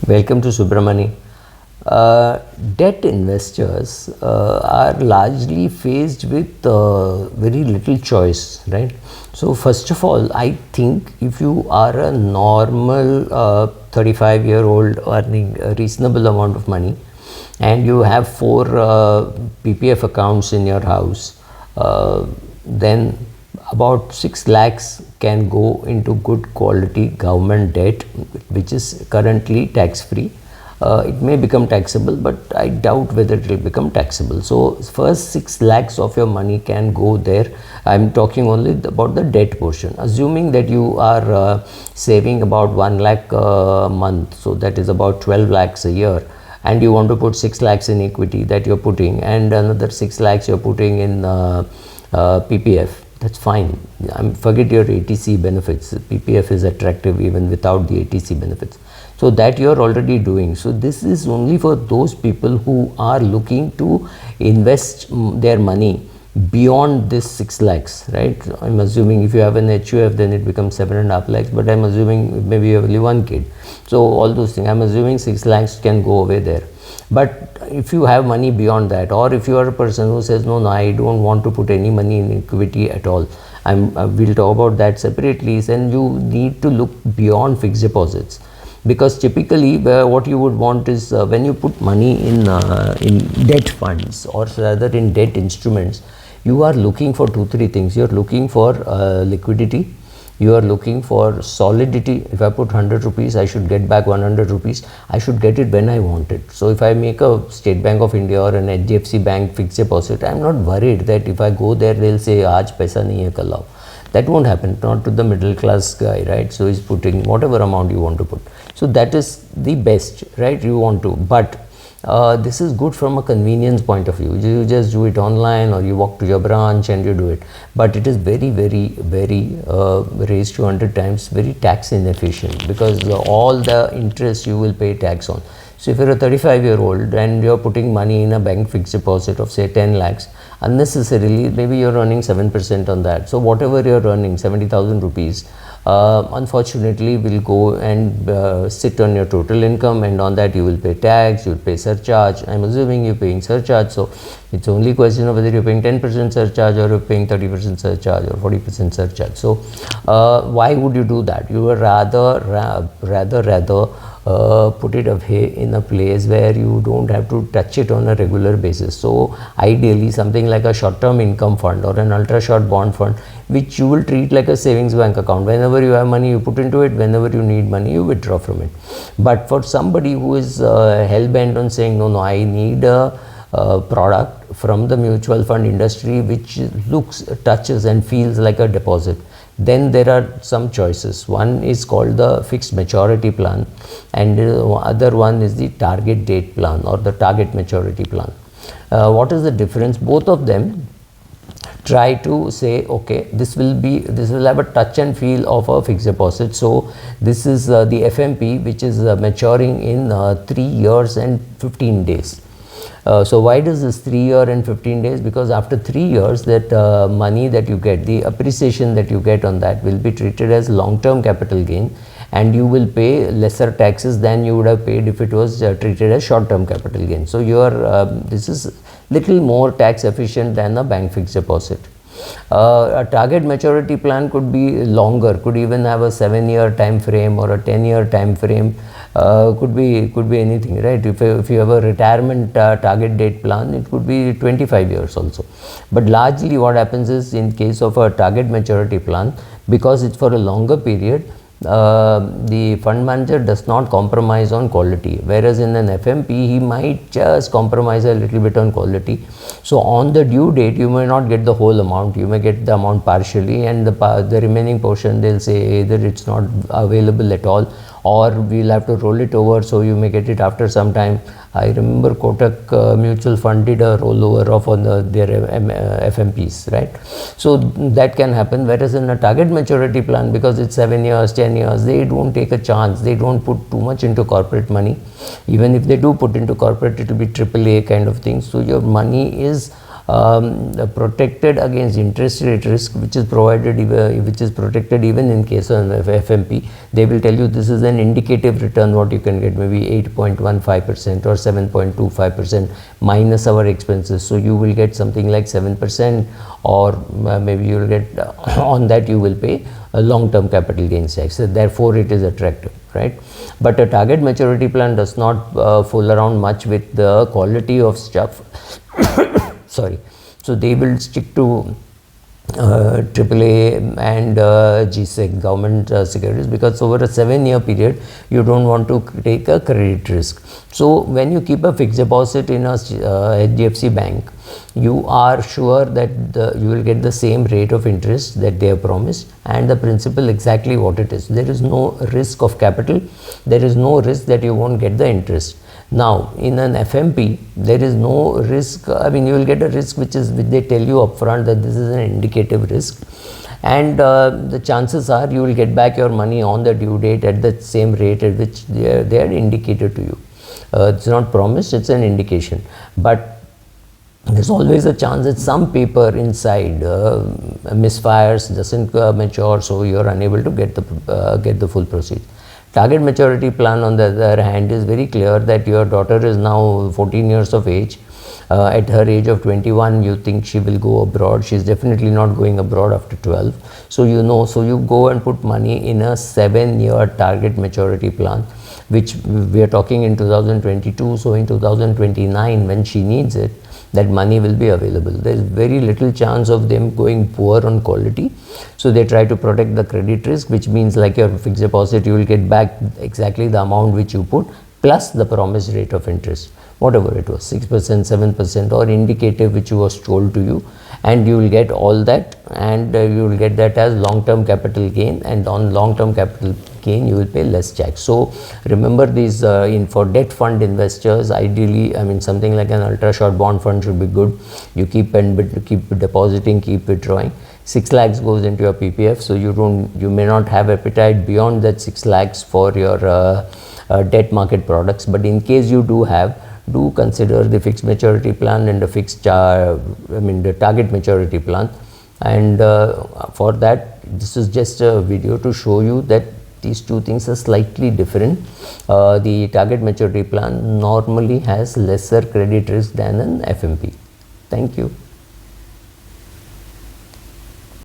Welcome to Subramani. Debt investors are largely faced with very little choice, right? So, first of all, I think if you are a normal 35-year-old earning a reasonable amount of money and you have four PPF accounts in your house, then about 6 lakhs can go into good quality government debt, which is currently tax free. It may become taxable, but I doubt whether it will become taxable. So first 6 lakhs of your money can go there. I'm talking only about the debt portion. Assuming that you are saving about 1 lakh a month, so that is about 12 lakhs a year, and you want to put 6 lakhs in equity that you're putting, and another 6 lakhs you're putting in PPF. That's fine. Forget your ATC benefits. PPF is attractive even without the ATC benefits. So that you are already doing. So this is only for those people who are looking to invest their money beyond this 6 lakhs, right? I'm assuming if you have an HUF, then it becomes 7.5 lakhs, but I'm assuming maybe you have only one kid. So all those things, I'm assuming 6 lakhs can go away there. But if you have money beyond that, or if you are a person who says, no, I don't want to put any money in equity at all, we'll talk about that separately, then you need to look beyond fixed deposits. Because typically what you would want is when you put money in debt funds, or rather in debt instruments, you are looking for 2-3 things. You're looking for liquidity. You are looking for solidity. If I put 100 rupees, I should get back 100 rupees. I should get it when I want it. So if I make a State Bank of India or an HDFC Bank fixed deposit, I'm not worried that if I go there, they'll say, aaj paisa nahi hai, kal aao. That won't happen, not to the middle class guy, right? So he's putting whatever amount you want to put. So that is the best, right? You want to, but this is good from a convenience point of view. You just do it online, or you walk to your branch and you do it. But it is very raised to 100 times very tax inefficient, because all the interest you will pay tax on. So if you're a 35-year-old and you're putting money in a bank fixed deposit of say 10 lakhs, unnecessarily maybe you're earning 7% on that. So whatever you're earning, 70,000 rupees, unfortunately will go and sit on your total income, and on that you will pay tax, you'll pay surcharge. I'm assuming you're paying surcharge, so it's only a question of whether you're paying 10% surcharge or you're paying 30% surcharge or 40% surcharge. So why would you do that? You would rather put it away in a place where you don't have to touch it on a regular basis. So ideally something like a short-term income fund or an ultra-short bond fund, which you will treat like a savings bank account. Whenever you have money, you put into it. Whenever you need money, you withdraw from it. But for somebody who is hell-bent on saying, no, I need a product from the mutual fund industry which looks, touches and feels like a deposit, then there are some choices. One is called the fixed maturity plan, and other one is the target date plan or the target maturity plan. What is the difference? Both of them try to say, okay, this will have a touch and feel of a fixed deposit. So this is the FMP, which is maturing in 3 years and 15 days. So why does this 3 year and 15 days? Because after 3 years, that money that you get, the appreciation that you get on that will be treated as long-term capital gain, and you will pay lesser taxes than you would have paid if it was treated as short-term capital gain. So this is little more tax efficient than a bank fixed deposit. A target maturity plan could be longer, could even have a 7-year time frame or a 10-year time frame. Could be anything, right? If you have a retirement target date plan, it could be 25 years also. But largely what happens is, in case of a target maturity plan, because it's for a longer period, the fund manager does not compromise on quality, whereas in an FMP he might just compromise a little bit on quality. So on the due date you may not get the whole amount, you may get the amount partially, and the remaining portion they'll say either it's not available at all, or we'll have to roll it over, so you may get it after some time. I remember Kotak Mutual Fund did a rollover of on their FMPs, right? So that can happen, whereas in a target maturity plan, because it's 7 years, 10 years, they don't take a chance, they don't put too much into corporate money. Even if they do put into corporate, it will be AAA kind of thing. So your money is protected against interest rate risk, which is provided which is protected even in case of FMP. They will tell you this is an indicative return what you can get, maybe 8.15% or 7.25% minus our expenses. So you will get something like 7%, or maybe you will get on that you will pay a long-term capital gains tax. So therefore it is attractive, right? But a target maturity plan does not fool around much with the quality of stuff. Sorry. So they will stick to AAA and GSEC, government securities, because over a 7-year period you don't want to take a credit risk. So when you keep a fixed deposit in a HDFC bank, you are sure that you will get the same rate of interest that they have promised, and the principal exactly what it is. There is no risk of capital, there is no risk that you won't get the interest. Now in an FMP there is no risk. I mean, you will get a risk which they tell you upfront that this is an indicative risk, and the chances are you will get back your money on the due date at the same rate at which they are indicated to you. It's not promised, it's an indication, but there's always a chance that some paper inside misfires, doesn't mature, so you are unable to get the full proceeds. Target maturity plan, on the other hand, is very clear that your daughter is now 14 years of age. At her age of 21, you think she will go abroad. She is definitely not going abroad after 12. So you know, so you go and put money in a 7-year target maturity plan, which we are talking in 2022. So in 2029, when she needs it, that money will be available. There is very little chance of them going poor on quality. So they try to protect the credit risk, which means like your fixed deposit, you will get back exactly the amount which you put plus the promised rate of interest, whatever it was, 6%, 7% or indicative which was told to you, and you will get all that, and you will get that as long-term capital gain, and on long-term capital gain you will pay less tax. So remember these for debt fund investors, ideally, I mean, something like an ultra short bond fund should be good. You keep depositing, keep withdrawing. 6 lakhs goes into your PPF, so you may not have appetite beyond that 6 lakhs for your debt market products, but in case you do consider the fixed maturity plan and the the target maturity plan. And for that, this is just a video to show you that these two things are slightly different. The target maturity plan normally has lesser credit risk than an FMP. Thank you.